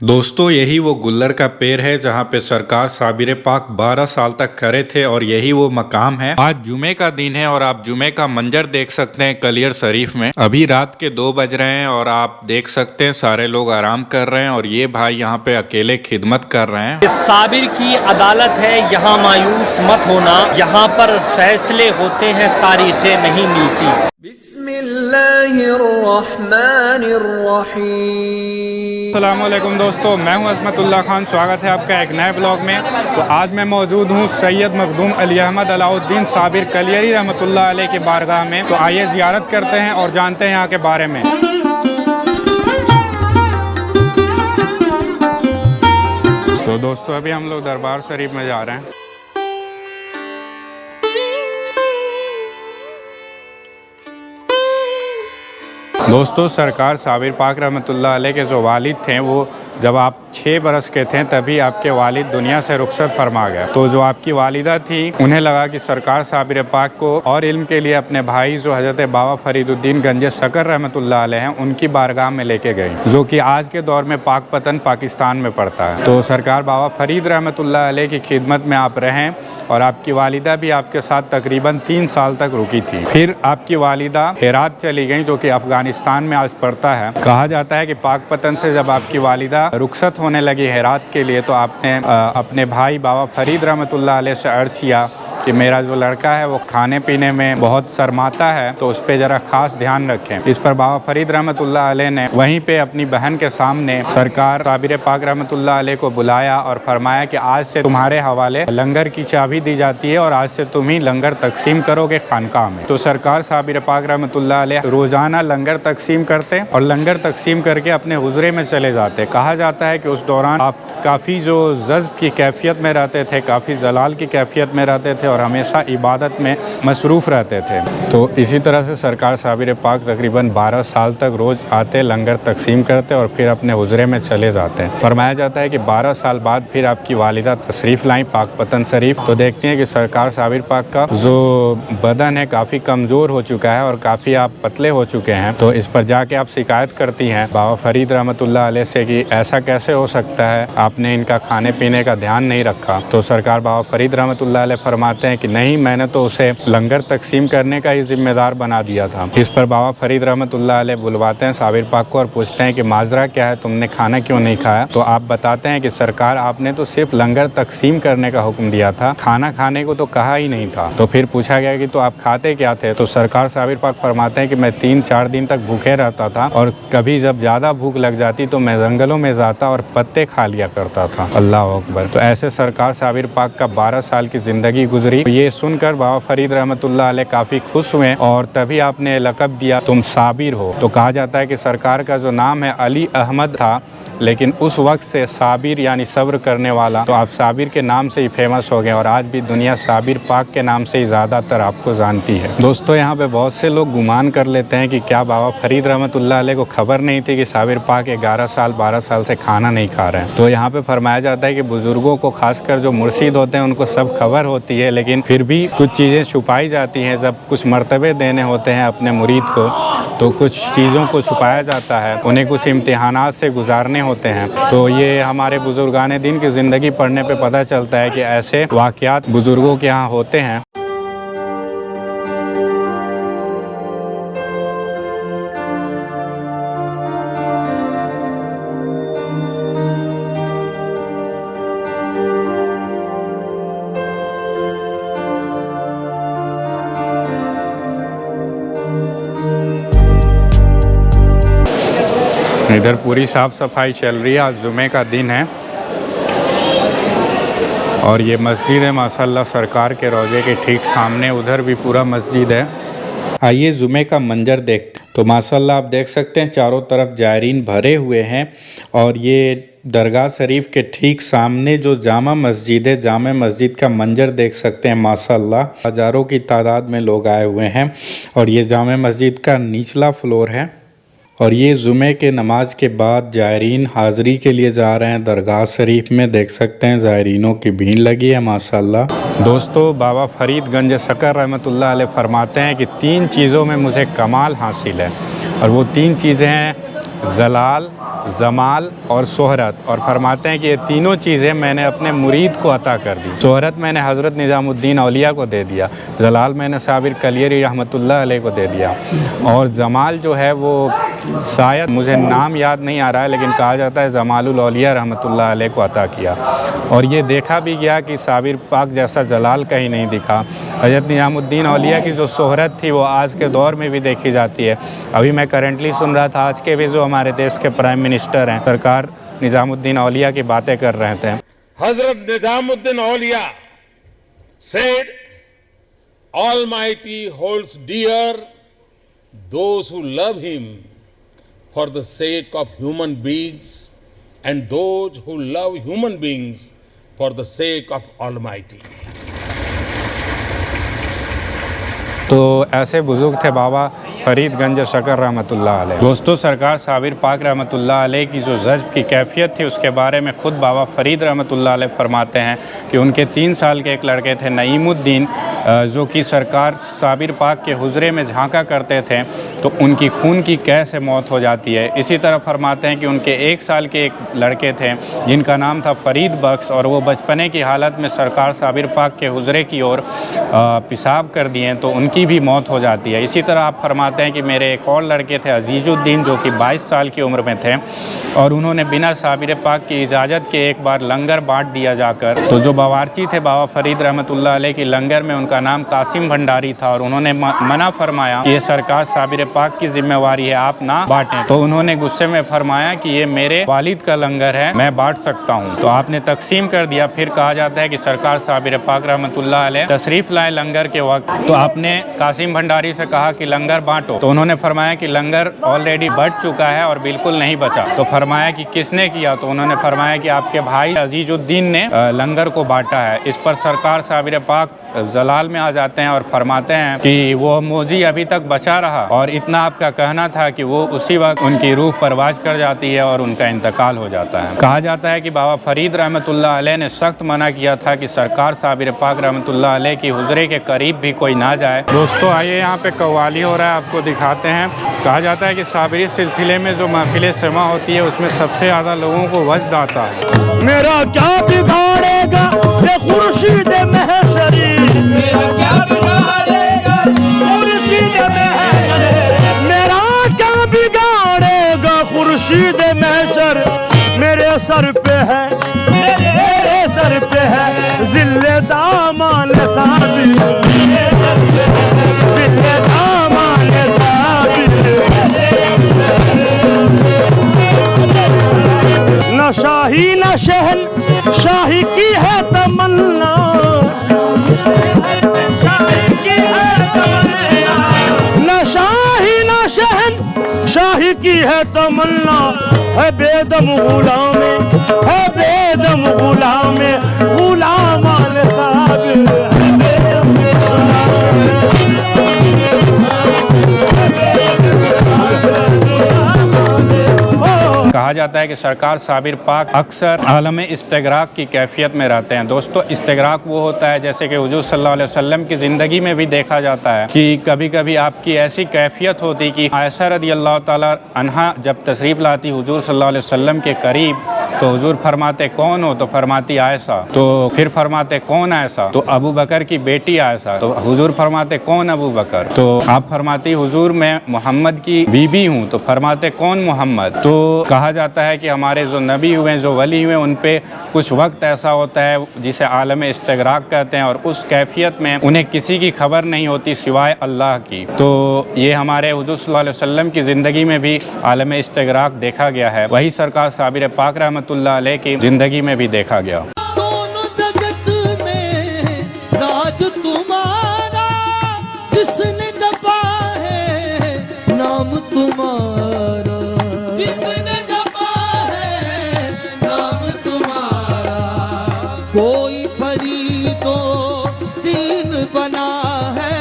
दोस्तों यही वो गुल्लर का पेड़ है जहाँ पे सरकार साबिर पाक 12 साल तक खड़े थे और यही वो मकाम है। आज जुमे का दिन है और आप जुमे का मंजर देख सकते हैं कलियर शरीफ में। अभी रात के 2 बज रहे हैं और आप देख सकते हैं सारे लोग आराम कर रहे हैं और ये भाई यहाँ पे अकेले खिदमत कर रहे हैं। साबिर की अदालत है, यहाँ मायूस मत होना, यहाँ पर फैसले होते हैं, तारीखें नहीं मिलती। अस्सलामुअलैकुम दोस्तों, मैं हूं अज़मतुल्लाह खान। स्वागत है आपका एक नए ब्लॉग में। तो आज मैं मौजूद हूं सैयद मखदूम अली अहमद अलाउद्दीन साबिर कलियरी रहमतुल्लाह अलैह की बारगाह में। तो आइए ज़ियारत करते हैं और जानते हैं यहाँ के बारे में। तो दोस्तों अभी हम लोग दरबार शरीफ में जा रहे हैं। दोस्तों सरकार साबिर पाक रहमतुल्लाह अलैह के जो वालिद थे वो जब आप 6 बरस के थे तभी आपके वालिद दुनिया से रुखसत फरमा गए। तो जो आपकी वालिदा थी उन्हें लगा कि सरकार साबिर पाक को और इल्म के लिए अपने भाई जो हज़रत बाबा फरीदुद्दीन गंज शकर रहमतुल्लाह अलैह हैं उनकी बारगाह में लेके गई, जो कि आज के दौर में पाकपतन पाकिस्तान में पड़ता है। तो सरकार बाबा फरीद रहमतुल्लाह अलैह की खिदमत में आप रहें और आपकी वालिदा भी आपके साथ तकरीबन 3 साल तक रुकी थी। फिर आपकी वालिदा हेरात चली गई जो कि अफगानिस्तान में आज पड़ता है। कहा जाता है कि पाकपतन से जब आपकी वालिदा रुखसत होने लगी हेरात के लिए तो आपने अपने भाई बाबा फरीद रहमतुल्लाह अलैह से अर्ज़ किया कि मेरा जो लड़का है वो खाने पीने में बहुत शर्माता है तो उस पर ज़रा ख़ास ध्यान रखें। इस पर बाबा फरीद रहमतुल्लाह अलैह ने वहीं पे अपनी बहन के सामने सरकार साबिर पाक रहमतुल्लाह अलैह को बुलाया और फरमाया कि आज से तुम्हारे हवाले लंगर की चाबी दी जाती है और आज से तुम ही लंगर तकसीम करोगे खानकाह में। तो सरकार साबिर पाक रहमतुल्लाह अलैह रोज़ाना लंगर तकसीम करते और लंगर तकसीम करके अपने हुजरे में चले जाते। कहा जाता है कि उस दौरान आप काफ़ी जो जज्ब की कैफियत में रहते थे, काफ़ी जलाल की कैफियत में रहते थे और हमेशा इबादत में मसरूफ़ रहते थे। तो इसी तरह से सरकार साबिर पाक तकरीबन 12 साल तक रोज़ आते, लंगर तकसीम करते और फिर अपने हुजरे में चले जाते। फरमाया जाता है कि 12 साल बाद फिर आपकी वालिदा तशरीफ़ लाई पाकपतन शरीफ। तो देखते हैं कि सरकार साबिर पाक का जो बदन है काफ़ी कमज़ोर हो चुका है और काफ़ी आप पतले हो चुके हैं। तो इस पर जाके आप शिकायत करती हैं बाबा फरीद रहमतुल्लाह अलैह से कि ऐसा कैसे हो सकता है, आपने इनका खाने पीने का ध्यान नहीं रखा। तो सरकार बाबा फरीद रहमतुल्लाह अलैह फरमाते हैं कि नहीं, मैंने तो उसे लंगर तकसीम करने का ही जिम्मेदार बना दिया था। इस पर बाबा फरीद रहमतुल्लाह अलैह बुलवाते हैं साबिर पाक को और पूछते हैं कि माजरा क्या है, तुमने खाना क्यों नहीं खाया। तो आप बताते हैं कि सरकार आपने तो सिर्फ लंगर तकसीम करने का हुक्म दिया था, खाना खाने को तो कहा ही नहीं था। तो फिर पूछा गया कि तो आप खाते क्या थे। तो सरकार साबिर पाक फरमाते हैं कि मैं 3-4 दिन तक भूखे रहता था और कभी जब ज़्यादा भूख लग जाती तो मैं जंगलों में जाता और पत्ते खा लिया करता था। अल्लाह अकबर। तो ऐसे सरकार साबिर पाक का 12 साल की ज़िंदगी गुजरी। ये सुनकर बाबा फरीद रहमतुल्लाह अलैह काफ़ी खुश हुए और तभी आपने लक़ब दिया तुम साबिर हो। तो कहा जाता है कि सरकार का जो नाम है अली अहमद था, लेकिन उस वक्त से साबिर यानी सब्र करने वाला, तो आप साबिर के नाम से ही फेमस हो गए और आज भी दुनिया साबिर पाक के नाम से ही ज़्यादातर आपको जानती है। दोस्तों यहाँ पे बहुत से लोग गुमान कर लेते हैं कि क्या बाबा फरीद रहमतुल्लाह अलैह को खबर नहीं थी कि साबिर पाक 11 साल 12 साल से खाना नहीं खा रहे हैं। तो यहाँ पे फरमाया जाता है कि बुज़ुर्गों को, खासकर जो मुर्शिद होते हैं, उनको सब खबर होती है लेकिन फिर भी कुछ चीज़ें छुपाई जाती हैं। जब कुछ मर्तबे देने होते हैं अपने मुरीद को तो कुछ चीज़ों को छुपाया जाता है, उन्हें कुछ इम्तिहानात से गुजारने होते हैं। तो ये हमारे बुजुर्गान दीन की ज़िंदगी पढ़ने पे पता चलता है कि ऐसे वाक़यात बुज़ुर्गों के यहाँ होते हैं। इधर पूरी साफ़ सफाई चल रही है। आज जुमे का दिन है और ये मस्जिद है माशाल्लाह सरकार के रोज़े के ठीक सामने, उधर भी पूरा मस्जिद है। आइए जुमे का मंजर देखते हैं। तो माशाल्लाह आप देख सकते हैं चारों तरफ जायरीन भरे हुए हैं और ये दरगाह शरीफ के ठीक सामने जो जामा मस्जिद है, जामा मस्जिद का मंजर देख सकते हैं। माशाल्लाह हज़ारों की तादाद में लोग आए हुए हैं और ये जामा मस्जिद का निचला फ्लोर है और ये जुमे के नमाज के बाद जायरीन हाज़री के लिए जा रहे हैं दरगाह शरीफ में। देख सकते हैं जायरीनों की भीड़ लगी है माशाल्लाह। दोस्तों बाबा फरीद गंज शकर रहमतुल्लाह अलैह फरमाते हैं कि 3 चीज़ों में मुझे कमाल हासिल है और वो 3 चीज़ें हैं जलाल, जमाल और शोहरत, और फरमाते हैं कि ये तीनों चीज़ें मैंने अपने मुरीद को अता कर दी। शोहरत मैंने हज़रत निज़ामुद्दीन औलिया को दे दिया, जलाल मैंने साबिर कलियरी रहमतुल्लाह अलैह को दे दिया, और जमाल जो है वो शायद मुझे नाम याद नहीं आ रहा है, लेकिन कहा जाता है जमालुल औलिया रहमतुल्लाह अलैह को अता किया। और ये देखा भी गया कि साबिर पाक जैसा जलाल कहीं नहीं दिखा। हज़रत निज़ामुद्दीन औलिया की जो शोहरत थी वो आज के दौर में भी देखी जाती है। अभी मैं करंटली सुन रहा था, आज के भी जो हमारे देश के प्राइम मिनिस्टर हैं, सरकार निज़ामुद्दीन औलिया की बातें कर रहे थे। हजरत निजामुद्दीन औलिया said, Almighty holds dear those who love Him for the sake of human beings and those who love human beings for the sake of Almighty. तो ऐसे बुजुर्ग थे बाबा फरीदगंज शकर रहमतुल्लाह अलैह। दोस्तों, सरकार साबिर पाक रहमतुल्लाह अलैह की जो जज्ब की कैफियत थी उसके बारे में खुद बाबा फरीद रहमतुल्लाह अलैह फरमाते हैं कि उनके 3 साल के एक लड़के थे नईमुद्दीन, जो कि सरकार साबिर पाक के हुजरे में झांका करते थे तो उनकी खून की कैसे मौत हो जाती है। इसी तरह फरमाते हैं कि उनके 1 साल के एक लड़के थे जिनका नाम था फरीद बख्श, और वो बचपने की हालत में सरकार साबिर पाक के हुजरे की ओर पेशाब कर दिए तो उनकी भी मौत हो जाती है। इसी तरह आप फरमाते हैं कि मेरे एक और लड़के थे अजीजुद्दीन, जो कि 22 साल की उम्र में थे, और उन्होंने बिना साबिर पाक की इजाज़त के एक बार लंगर बांट दिया जाकर। तो जो बावर्ची थे बाबा फरीद रहमतुल्लाह अलैह की लंगर में, उनका नाम कासिम भंडारी था, और उन्होंने मना फरमाया कि ये सरकार साबिर पाक की जिम्मेवारी है, आप ना बांटें। तो उन्होंने गुस्से में फरमाया कि ये मेरे वालिद का लंगर है, मैं बांट सकता हूँ। तो आपने तकसीम कर दिया। फिर कहा जाता है कि सरकार साबिर पाक रहमतुल्लाह अलैह तशरीफ़ लाए लंगर के वक्त, तो आपने कासिम भंडारी से कहा कि लंगर बांटो, तो उन्होंने फरमाया कि लंगर ऑलरेडी बट चुका है और बिल्कुल नहीं बचा। तो फरमाया कि किसने किया, तो उन्होंने फरमाया कि आपके भाई अजीजुद्दीन ने लंगर को बांटा है। इस पर सरकार साबिर पाक जलाल में आ जाते हैं और फरमाते हैं कि वो मौजी अभी तक बचा रहा, और इतना आपका कहना था कि वो उसी वक्त उनकी रूह परवाज कर जाती है और उनका इंतकाल हो जाता है। कहा जाता है कि बाबा फरीद रहमतुल्लाह अलैह ने सख्त मना किया था कि सरकार साबिर पाक रहमतुल्लाह अलैह की हुजरे के करीब भी कोई ना जाए। दोस्तों, आइए यहाँ पे कव्वाली हो रहा है, आपको दिखाते हैं। कहा जाता है कि साबिरी सिलसिले में जो महफिल समा होती है उसमें सबसे ज़्यादा लोगों को वजद आता है। मेरा क्या बिगाड़ेगा ये खुर्शीद महशरी, मेरा क्या बिगाड़ेगा खुर्शीद महशर, मेरा क्या बिगाड़ेगा खुर्शीद महशर। मेरे सर पे है, मेरे सर पे है जिल्ले दामान साबिर, जिल्ले दामान साबिर। न शाही न शहन शाही की है तमन्ना, न शाही न शहन शाही की है तमन्ना। है बेदम गुलाम, है बेदम गुलाम, गुलाम साबिर। कहा जाता है कि सरकार साबिर पाक अक्सर आलम इस्तिगराक की कैफियत में रहते हैं। दोस्तों, इस्तिगराक वो होता है जैसे कि हुजूर सल्लल्लाहु अलैहि वसल्लम की ज़िंदगी में भी देखा जाता है कि कभी कभी आपकी ऐसी कैफियत होती कि आयशा रज़ियल्लाहु ताला अन्हा जब तशरीफ़ लाती हुजूर सल्लल्लाहु अलैहि वसल्लम के करीब, तो हुजूर फरमाते कौन हो, तो फरमाती आयशा। तो फिर फरमाते कौन आयशा, तो अबू बकर की बेटी आयशा। तो हुजूर फरमाते कौन अबू बकर, तो आप फरमाती हुजूर मैं मोहम्मद की बीबी हूँ। तो फरमाते कौन मोहम्मद। तो कहा जाता है कि हमारे जो नबी हुए, जो वली हुए, उन पे कुछ वक्त ऐसा होता है जिसे आलम इस्तिगराक कहते हैं, और उस कैफियत में उन्हें किसी की खबर नहीं होती सिवाय अल्लाह की। तो ये हमारे हुजूर सल्लल्लाहु अलैहि वसल्लम की ज़िंदगी में भी आलम इस्तिगराक देखा गया है। वही सरकार साबिर पाक रहमतुल्लाह अलैह की ज़िंदगी में भी देखा गया। दोनों जगत में राज तुम्हारा, जिसने जपा है नाम तुम्हारा, जिसने जपा है नाम तुम्हारा। कोई फरीदो दीन बना है,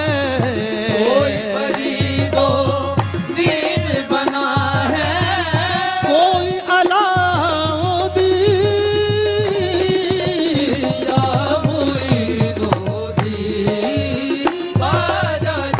कोई फरीदो दीन बना है, कोई अलाउद्दीन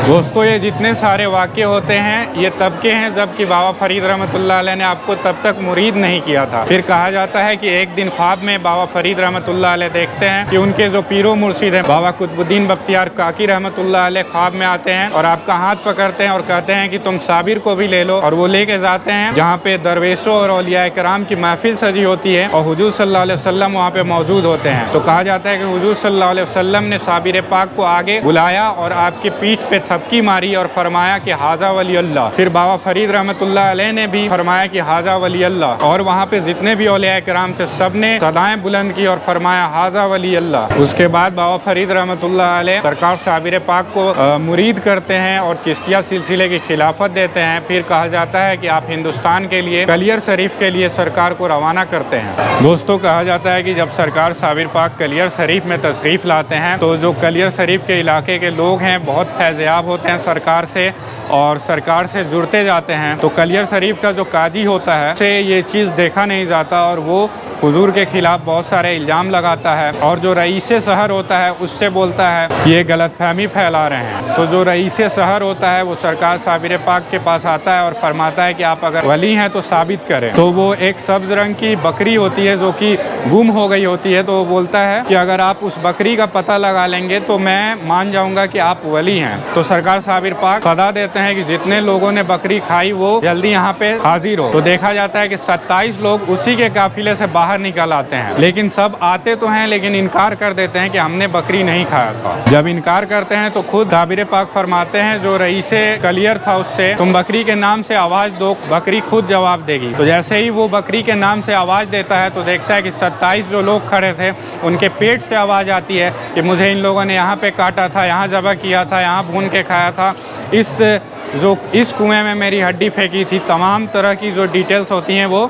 दोस्तों ये जितने सारे वाक़े होते हैं ये तब के हैं जबकि बाबा फरीद रहमतुल्लाह अलैह ने आपको तब तक मुरीद नहीं किया था। फिर कहा जाता है कि एक दिन ख्वाब में बाबा फरीद रहमतुल्लाह अलैह देखते हैं कि उनके जो पीरो मुर्शिद हैं बाबा कुतुबुद्दीन बख्तियार काकी रहमतुल्लाह अलैह ख्वाब में आते हैं और आपका हाथ पकड़ते हैं और कहते हैं कि तुम साबिर को भी ले लो, और वो लेके जाते हैं जहाँ पे दरवेशों और औलिया कराम की महफिल सजी होती है और हुजूर सल्लल्लाहु अलैहि वसल्लम वहाँ पे मौजूद होते हैं। तो कहा जाता है कि हुजूर सल्लल्लाहु अलैहि वसल्लम ने साबिर पाक को आगे बुलाया और आपकी पीठ पे थपकी मारी और फरमाया कि हाजा वली अल्लाह। फिर बाबा फरीद रहमतुल्लाह अलैह ने भी फरमाया कि हाजा वली अल्लाह, और वहाँ पे जितने भी औलिया कराम थे सब ने सदाएं बुलंद की और फरमाया हाजा वली अल्लाह। उसके बाद बाबा फरीद रहमतुल्लाह अलैह सरकार साबिर पाक को मुरीद करते हैं और चिश्तिया सिलसिले की खिलाफत देते हैं। फिर कहा जाता है कि आप हिंदुस्तान के लिए कलियर शरीफ के लिए सरकार को रवाना करते हैं। दोस्तों कहा जाता है कि जब सरकार साबिर पाक कलियर शरीफ में तशरीफ़ लाते हैं तो जो कलियर शरीफ के इलाके के लोग हैं बहुत फैज़याब होते हैं सरकार से और सरकार से जुड़ते जाते हैं। तो कलियर शरीफ का जो काजी होता है उसे ये चीज़ देखा नहीं जाता और वो हुजूर के खिलाफ बहुत सारे इल्ज़ाम लगाता है, और जो रईसे शहर होता है उससे बोलता है कि ये गलतफहमी फैला रहे हैं। तो जो रईसे शहर होता है वो सरकार साबिर पाक के पास आता है और फरमाता है कि आप अगर वली हैं तो साबित करें। तो वो एक सब्ज़ रंग की बकरी होती है जो कि गुम हो गई होती है, तो वो बोलता है कि अगर आप उस बकरी का पता लगा लेंगे तो मैं मान जाऊँगा कि आप वली हैं। तो सरकार साबिर पाक सदा देते हैं कि जितने लोगों ने बकरी खाई वो जल्दी यहाँ पे हाजिर हो। तो देखा जाता है कि 27 लोग उसी के काफिले से बाहर निकल आते हैं, लेकिन सब आते तो हैं लेकिन इनकार कर देते हैं कि हमने बकरी नहीं खाया था। जब इनकार करते हैं तो खुद साबिर पाक फरमाते हैं जो रईसे कलियर था उससे, तुम बकरी के नाम से आवाज दो, बकरी खुद जवाब देगी। तो जैसे ही वो बकरी के नाम से आवाज देता है तो देखता है कि 27 जो लोग खड़े थे उनके पेट से आवाज आती है कि मुझे इन लोगों ने यहाँ पे काटा था, यहाँ ज़बह किया था, यहाँ भून के खाया था, इस कुएं में मेरी हड्डी फेंकी थी। तमाम तरह की जो डिटेल्स होती हैं वो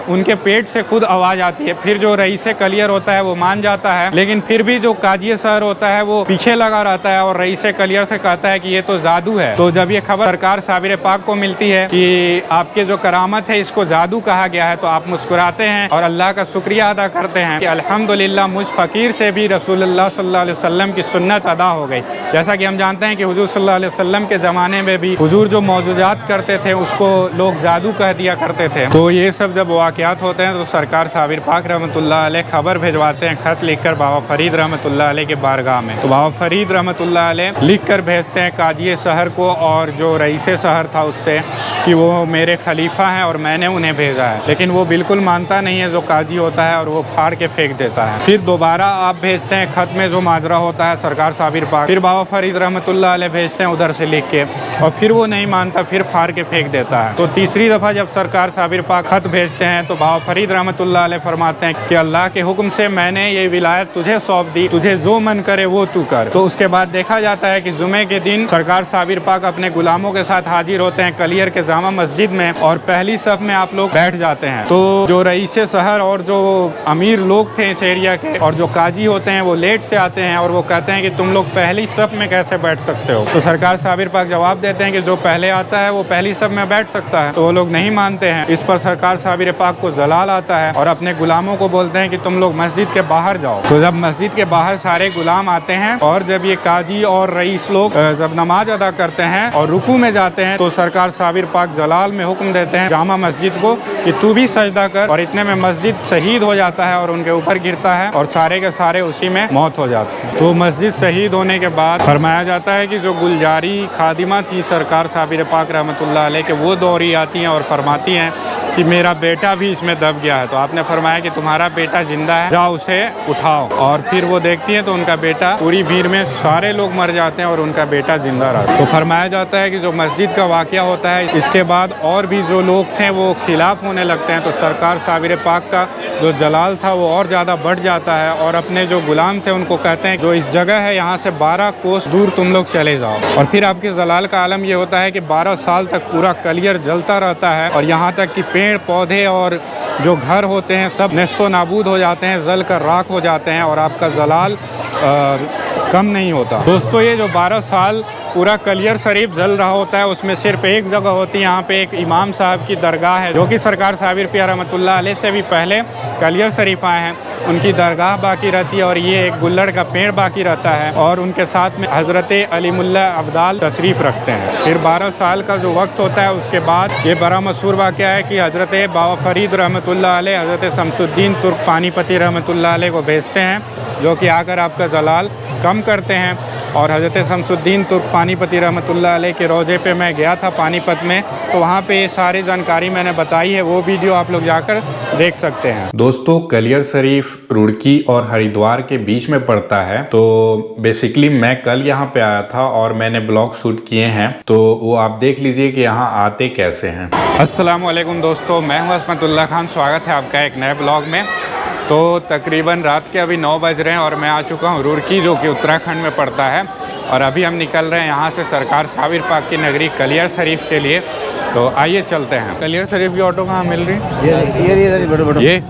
उनके पेट से खुद आवाज़ आती है। फिर जो रईसे कलियर होता है वो मान जाता है, लेकिन फिर भी जो काजी शहर होता है वो पीछे लगा रहता है और रईसे कलियर से कहता है कि ये तो जादू है। तो जब ये खबर सरकार साबिर पाक को मिलती है कि आपके जो करामत है इसको जादू कहा गया है, तो आप मुस्कुराते हैं और अल्लाह का शुक्रिया अदा करते हैं कि अल्हम्दुलिल्लाह मुझ फ़कीर से भी रसूलुल्लाह सल्लल्लाहु अलैहि वसल्लम की सुन्नत अदा हो गई। जैसा कि हम जानते हैं कि हुजूर सल्लल्लाहु अलैहि वसल्लम के ज़माने में भी हुजूर जो मौजूदात करते थे उसको लोग जादू कह दिया करते थे। तो ये सब जब वाक़यात होते हैं तो सरकार साबिर पाक रहमतुल्लाह अलैह खबर भिजवाते हैं खत लिखकर बाबा फरीद रहमतुल्लाह अलैह के बारगाह में। तो बाबा फरीद रहमतुल्लाह अलैह लिख कर भेजते हैं काजी शहर को और जो रईसे शहर था उससे कि वो मेरे खलीफा हैं और मैंने उन्हें भेजा है, लेकिन वो बिल्कुल मानता नहीं है जो काजी होता है और वो फाड़ के फेंक देता है। फिर दोबारा आप भेजते हैं खत में जो माजरा होता है सरकार साबिर पाक, फिर बाबा फरीद रहमतुल्लाह अलैह भेजते हैं उधर से लिख के, और फिर वो नहीं मानता, फिर फाड़ के फेंक देता है। तो तीसरी दफ़ा जब सरकार साबिर पाक खत भेजते हैं तो बाबा फरीद रहमतुल्लाह अलैह फरमाते हैं कि अल्लाह के हुक्म से मैंने ये विलायत तुझे सौंप दी, तुझे जो मन करे वो तू कर। तो उसके बाद देखा जाता है कि जुमे के दिन सरकार साबिर पाक अपने गुलामों के साथ हाजिर होते हैं कलियर के जामा मस्जिद में, और पहली सफ में आप लोग बैठ जाते हैं। तो जो रईसे शहर और जो अमीर लोग थे इस एरिया के और जो काजी होते हैं वो लेट से आते हैं और वो कहते हैं कि तुम लोग पहली सफ में कैसे बैठ सकते हो। तो सरकार साबिर पाक जवाब देते हैं कि जो पहले आता है वो पहली सफ में बैठ सकता है। तो वो लोग नहीं मानते हैं। इस पर सरकार साबिर पाक को जलाल आता है और अपने गुलामों को बोलते हैं कि तुम लोग मस्जिद के बाहर जाओ। तो जब मस्जिद के बाहर सारे गुलाम आते हैं और जब ये काजी और रईस लोग जब नमाज अदा करते हैं और रुकू में जाते हैं तो सरकार साबिर पाक जलाल में हुक्म देते हैं जामा मस्जिद को कि तू भी सजदा कर, और इतने में मस्जिद शहीद हो जाता है और उनके ऊपर गिरता है और सारे के सारे उसी में मौत हो जाती है। तो मस्जिद शहीद होने के बाद फरमाया जाता है कि जो गुलजारी खादिमा थी सरकार साबिर पाक रहमतुल्लाह अलैह के, वो दौड़ी आती हैं और फरमाती हैं कि मेरा बेटा भी इसमें दब गया है। तो आपने फरमाया कि तुम्हारा बेटा जिंदा है, जाओ उसे उठाओ। और फिर वो देखती हैं तो उनका बेटा, पूरी भीड़ में सारे लोग मर जाते हैं और उनका बेटा जिंदा रहता है। तो फरमाया जाता है कि जो मस्जिद का वाक़या होता है इसके बाद और भी जो लोग थे वो खिलाफ होने लगते हैं। तो सरकार साबिर पाक का जो जलाल था वो और ज़्यादा बढ़ जाता है और अपने जो गुलाम थे उनको कहते हैं जो इस जगह है यहाँ से 12 कोस दूर तुम लोग चले जाओ। और फिर आपके जलाल का आलम ये होता है कि 12 साल तक पूरा कलियर जलता रहता है और यहाँ तक कि पेड़ पौधे और जो घर होते हैं सब नेस्तो नाबूद हो जाते हैं, जल कर राख हो जाते हैं और आपका जलाल कम नहीं होता। दोस्तों ये जो 12 साल पूरा कलियर शरीफ जल रहा होता है, उसमें सिर्फ एक जगह होती है, यहाँ पे एक इमाम साहब की दरगाह है, जो कि सरकार साबिर पिया रहमतुल्लाह अलैह से भी पहले कलियर शरीफ आए हैं, उनकी दरगाह बाकी रहती है और ये एक गुल्लड़ का पेड़ बाकी रहता है और उनके साथ में हज़रत अलीमुल्ला अब्दाल तशरीफ़ रखते हैं। फिर 12 साल का जो वक्त होता है उसके बाद ये बड़ा मशहूर वाक़या है कि हज़रत बाबा फरीद रहमतुल्लाह अलैह हज़रत शमसुद्दीन तुर्क पानीपती रहमतुल्लाह अलैह को भेजते हैं, जो कि आकर आपका जलाल कम करते हैं। और हज़रत शमसुद्दीन तुर्क पानीपती रहमतुल्लाह अलैह के रोज़े पे मैं गया था पानीपत में, तो वहाँ पे ये सारी जानकारी मैंने बताई है, वो वीडियो आप लोग जाकर देख सकते हैं। दोस्तों, कलियर शरीफ रुड़की और हरिद्वार के बीच में पड़ता है। तो बेसिकली मैं कल यहाँ पे आया था और मैंने ब्लॉग शूट किए हैं, तो वो आप देख लीजिए कि यहाँ आते कैसे हैं। अस्सलाम वालेकुम दोस्तों, मैं हूँ असमतुल्लाह खान, स्वागत है आपका एक नए ब्लॉग में। तो तकरीबन रात के अभी 9 बज रहे हैं और मैं आ चुका हूँ रुड़की, जो कि उत्तराखंड में पड़ता है, और अभी हम निकल रहे हैं यहाँ से सरकार साबिर पाक की नगरी कलियर शरीफ के लिए। तो आइए चलते हैं। कलियर शरीफ की ऑटो कहाँ मिल रही है? ये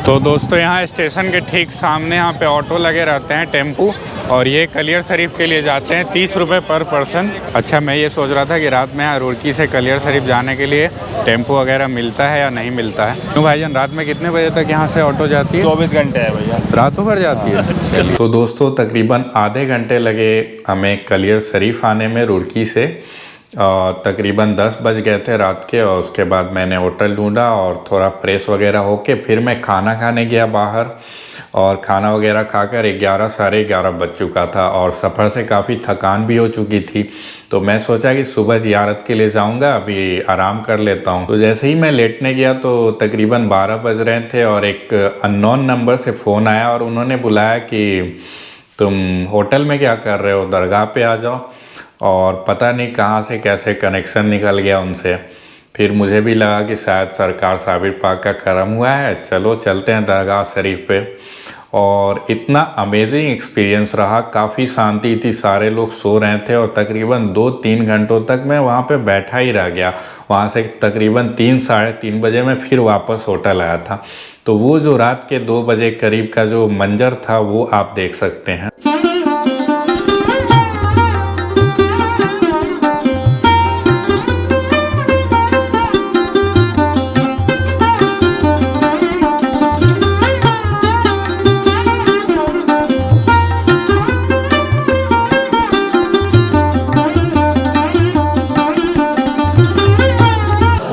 तो दोस्तों, यहाँ स्टेशन के ठीक सामने यहाँ पे ऑटो लगे रहते हैं, टेम्पू, और ये कलियर शरीफ के लिए जाते हैं 30 रुपये पर पर्सन। अच्छा, मैं ये सोच रहा था कि रात में यहाँ रुड़की से कलियर शरीफ जाने के लिए टेम्पो वगैरह मिलता है या नहीं मिलता है। तो भाईजान, रात में कितने बजे तक यहाँ से ऑटो जाती है? 24 घंटे है भैया, रातों भर जाती है। तो दोस्तों, तकरीबन आधे घंटे लगे हमें कलियर शरीफ आने में रुड़की से। तकरीबन 10 बज गए थे रात के, और उसके बाद मैंने होटल ढूंढा और थोड़ा फ्रेश वगैरह होके फिर मैं खाना खाने गया बाहर, और खाना वगैरह खाकर 11 साढ़े 11 बज चुका था और सफ़र से काफ़ी थकान भी हो चुकी थी। तो मैं सोचा कि सुबह ज़ियारत के लिए जाऊंगा, अभी आराम कर लेता हूं। तो जैसे ही मैं लेटने गया तो तकरीबन 12 बज रहे थे और एक अननोन नंबर से फ़ोन आया और उन्होंने बुलाया कि तुम होटल में क्या कर रहे हो, दरगाह पे आ जाओ। और पता नहीं कहाँ से कैसे कनेक्शन निकल गया उनसे। फिर मुझे भी लगा कि शायद सरकार साबिर पाक का करम हुआ है, चलो चलते हैं दरगाह शरीफ पे। और इतना अमेजिंग एक्सपीरियंस रहा, काफ़ी शांति थी, सारे लोग सो रहे थे और तकरीबन 2-3 घंटों तक मैं वहाँ पे बैठा ही रह गया। वहाँ से तकरीबन 3 साढ़े 3 बजे मैं फिर वापस होटल आया था। तो वो जो रात के 2 बजे करीब का जो मंजर था वो आप देख सकते हैं।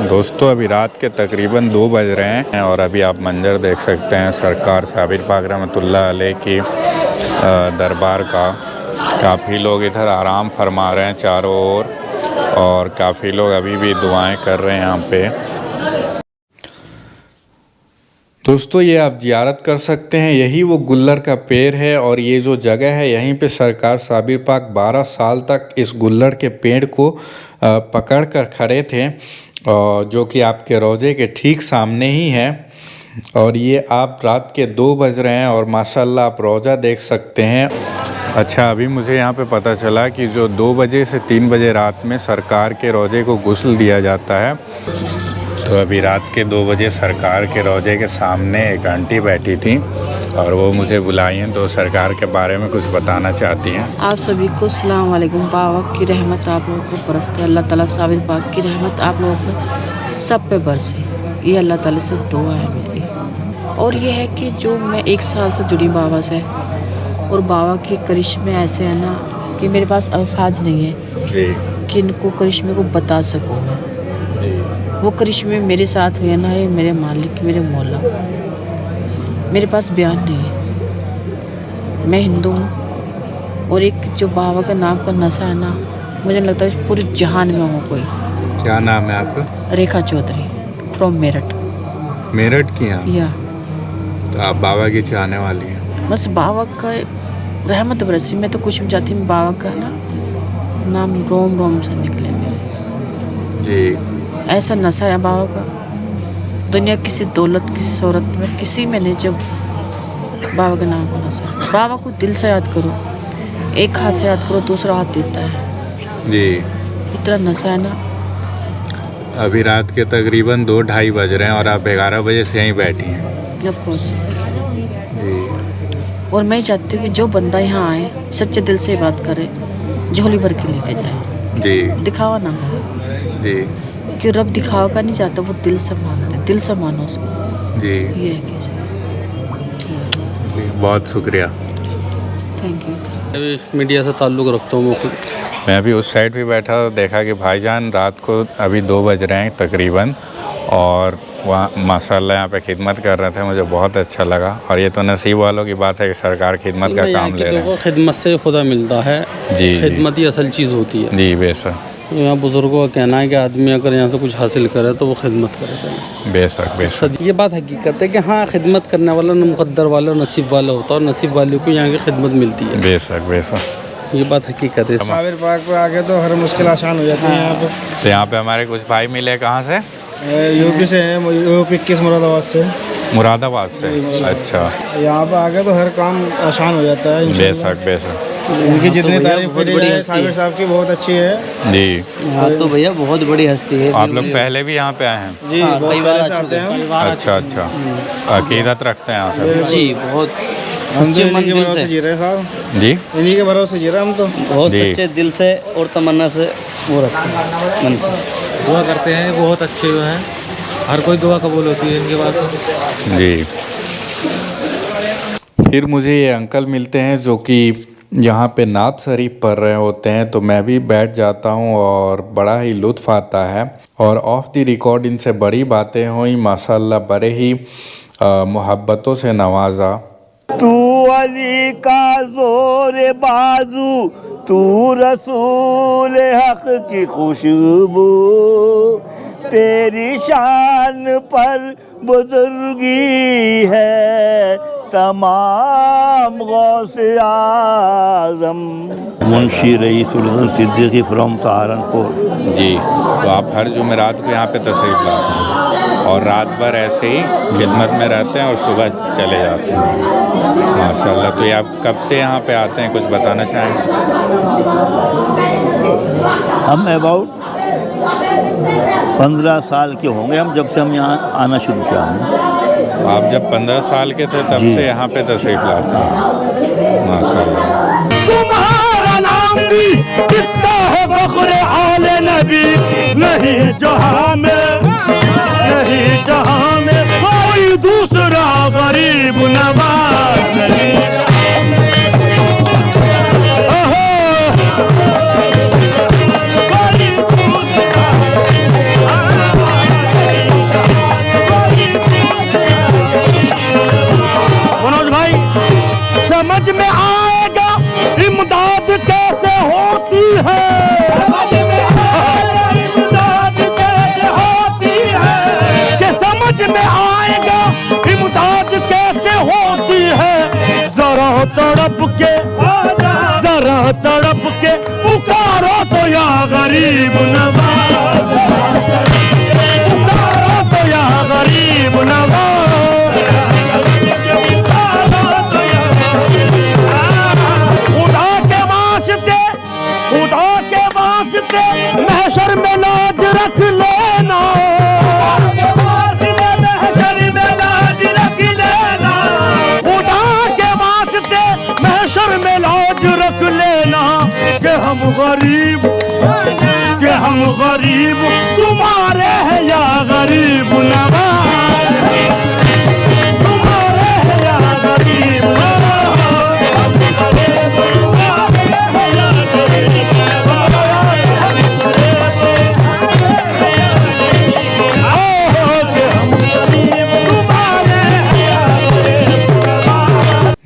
दोस्तों, अभी रात के तकरीबन 2 बज रहे हैं और अभी आप मंजर देख सकते हैं सरकार साबिर पाक रहमतुल्लाह अलैह की दरबार का। काफ़ी लोग इधर आराम फरमा रहे हैं चारों ओर, और काफ़ी लोग अभी भी दुआएं कर रहे हैं यहाँ पे। दोस्तों, ये आप ज़ियारत कर सकते हैं, यही वो गुल्लर का पेड़ है और ये जो जगह है यहीं पे सरकार साबिर पाक 12 साल तक इस गुल्लर के पेड़ को पकड़ कर खड़े थे, और जो कि आपके रोज़े के ठीक सामने ही है। और ये आप रात के 2 बज रहे हैं और माशाल्लाह आप रोज़ा देख सकते हैं। अच्छा, अभी मुझे यहाँ पे पता चला कि जो 2 बजे से 3 बजे रात में सरकार के रोज़े को गुस्ल दिया जाता है। तो अभी रात के 2 बजे सरकार के रोज़े के सामने एक आंटी बैठी थी और वो मुझे बुलाई हैं, तो सरकार के बारे में कुछ बताना चाहती हैं। आप सभी को अस्सलाम वालेकुम। पाक की रहमत आप लोगों को बरसते, अल्लाह ताला साबिर पाक की रहमत आप लोगों पे सब पे बरसे, ये अल्लाह ताला से दुआ है मेरी। और ये है कि जो मैं 1 साल से जुड़ी बाबा से, और बाबा के करिश्मे ऐसे हैं ना कि मेरे पास अल्फाज नहीं है कि इनको करिश्मे को बता सकूँ मैं। वो करिश्मे मेरे साथ हुए ना, ये मेरे मालिक, मेरे मौला, मेरे पास बयान नहीं है। मैं हिंदू हूँ और एक जो बाबा का नाम का नशा है ना, मुझे लगता है पूरे जहान में हो कोई। क्या नाम है आपका? रेखा चौधरी, फ्रॉम मेरठ। मेरठ की हैं? या तो आप बाबा की चाहने वाली हैं? बस बाबा का रहमत बरसी, मैं तो कुछ भी चाहती हूँ बाबा का ना नाम रोम रोम से निकले मेरे। जी, ऐसा नशा है बाबा का, दुनिया किसी दौलत किसी शोहरत में किसी में नहीं, जब बाबा के नाम का नशा। बाबा को दिल से याद करो, एक हाथ से याद करो, दूसरा हाथ देता है जी। इतना नशा है ना। अभी रात के तकरीबन 2-2:30 बज रहे हैं और आप 11 बजे से यहीं बैठी हैं। ऑफकोर्स। जी। और मैं चाहती हूँ कि जो बंदा यहाँ आए सच्चे दिल से बात करे, झोली भर के लेके जाए। जी दिखावा ना हो, जी कि रब दिखावा का नहीं चाहता, वो दिल से मानते हैं, दिल से मानो उसको। जी ये है कैसे। बहुत शुक्रिया। Thank you. मीडिया से ताल्लुक़ रखता हूँ मैं खुद। मैं अभी उस साइड भी बैठा देखा कि भाईजान रात को अभी 2 बज रहे हैं तकरीबन, और वहाँ माशाल्लाह यहाँ पे खिदमत कर रहे थे। मुझे बहुत अच्छा लगा, और ये तो नसीब वालों की बात है कि सरकार खिदमत का काम ले रहे हैं। खिदमत से खुदा मिलता है जी खिदमत ही असल चीज़ होती है। जी बेशक यहाँ बुज़ुर्गों का कहना है कि आदमी अगर यहाँ से कुछ हासिल करे तो वो खिदमत करे पहले। बेशक बेशक ये बात हकीकत है कि हाँ, खिदमत करने वाला न मुक़द्दर वाला नसीब वाला होता है, और नसीब वाले को यहाँ की खिदमत मिलती है। बेशक बेशक ये बात हकीकत है। साबिर पार्क पे आके तो हर मुश्किल आसान हो जाती है यहाँ पे। तो यहाँ पे हमारे कुछ भाई मिले, कहाँ से? यूपी से हैं, यूपी 21 मुरादाबाद से। मुरादाबाद से, अच्छा। यहाँ पे आके तो हर काम आसान हो जाता है इंशाल्लाह। बेशक बेशक इनकी जितनी तारीफ करी जाए साबिर साहब की बहुत अच्छी है जी। यहाँ तो भैया बहुत बड़ी हस्ती है। आप लोग पहले भी यहाँ पे आए हैं? जी, बहुत पहले से आते हैं। अच्छा अच्छा, अकीदत रखते हैं यहाँ से? जी, बहुत हम तो सच्चे मन इन्हीं के दिल भरोसे से। जी रहे हैं साहब, जी इन्हीं के भरोसे जी रहे हैं हम तो। बहुत जी। सच्चे दिल से और तमन्ना से वो रखते हैं मन से। दुआ करते हैं, बहुत अच्छे हैं, हर कोई दुआ कबूल होती है इनके पास। जी। फिर मुझे ये अंकल मिलते हैं जो कि यहाँ पे नात शरीफ पढ़ रहे होते हैं, तो मैं भी बैठ जाता हूँ और बड़ा ही लुत्फ़ आता है। और ऑफ द रिकॉर्ड इनसे बड़ी बातें हुई, माशाल्लाह बड़े ही मोहब्बतों से नवाजा। तू अली का जोर बाजू, तू रसूल हक की खुशबू, तेरी शान पर बुजुर्गी है तमाम गौसे आज़म। मुंशी रईसुल हसन सिद्दीकी फ्रॉम सहारनपुर। जी, तो आप हर जुमेरात को यहाँ पे तशरीफ़ लाते हैं और रात भर ऐसे ही खिदमत में रहते हैं और सुबह चले जाते हैं, माशाल्लाह। तो ये आप कब से यहाँ पे आते हैं, कुछ बताना चाहेंगे? हम अबाउट 15 साल के होंगे हम, जब से हम यहाँ आना शुरू किया हमने। आप जब 15 साल के थे तब से यहाँ पे तशरीफ़ लाते हैं, माशाल्लाह। तुम्हारा नाम भी कितना है फख्र आले नबी, नहीं जहां में, नहीं जहां में कोई दूसरा गरीब नवाज नहीं। मनोज भाई, समझ में आएगा इमदाद कैसे होती है, समझ में आएगा इमदाद कैसे होती है, कि समझ में आएगा इमदाद कैसे होती है। जरा तड़प के, जरा तड़प के पुकारो तो या गरीब नवाज, पुकारो तो या गरीब नवाज। खुदा के वास्ते महशर में लाज रख लेना, महशर में लाज रख लेना, खुदा के वास्ते महशर में लाज रख लेना, कि हम गरीब, कि हम गरीब तुम्हारे हैं या गरीब नवाज, तुम्हारे हैं या गरीब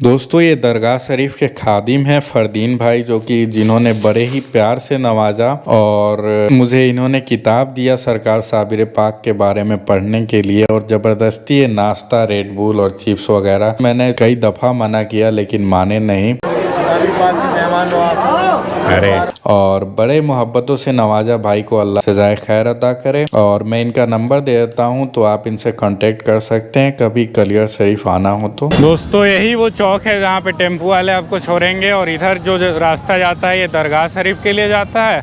दोस्तों, ये दरगाह शरीफ के खादिम हैं फरदीन भाई, जो कि जिन्होंने बड़े ही प्यार से नवाजा, और मुझे इन्होंने किताब दिया सरकार साबिर पाक के बारे में पढ़ने के लिए, और ज़बरदस्ती ये नाश्ता, रेड बुल और चिप्स वगैरह, मैंने कई दफ़ा मना किया लेकिन माने नहीं। अरे, और बड़े मोहब्बतों से नवाजा भाई को, अल्लाह सजाए खैर अता करे। और मैं इनका नंबर दे देता हूँ, तो आप इनसे कांटेक्ट कर सकते हैं कभी कलियर शरीफ आना हो तो। दोस्तों, यही वो चौक है जहाँ पे टेम्पो वाले आपको छोड़ेंगे, और इधर जो रास्ता जाता है ये दरगाह शरीफ के लिए जाता है।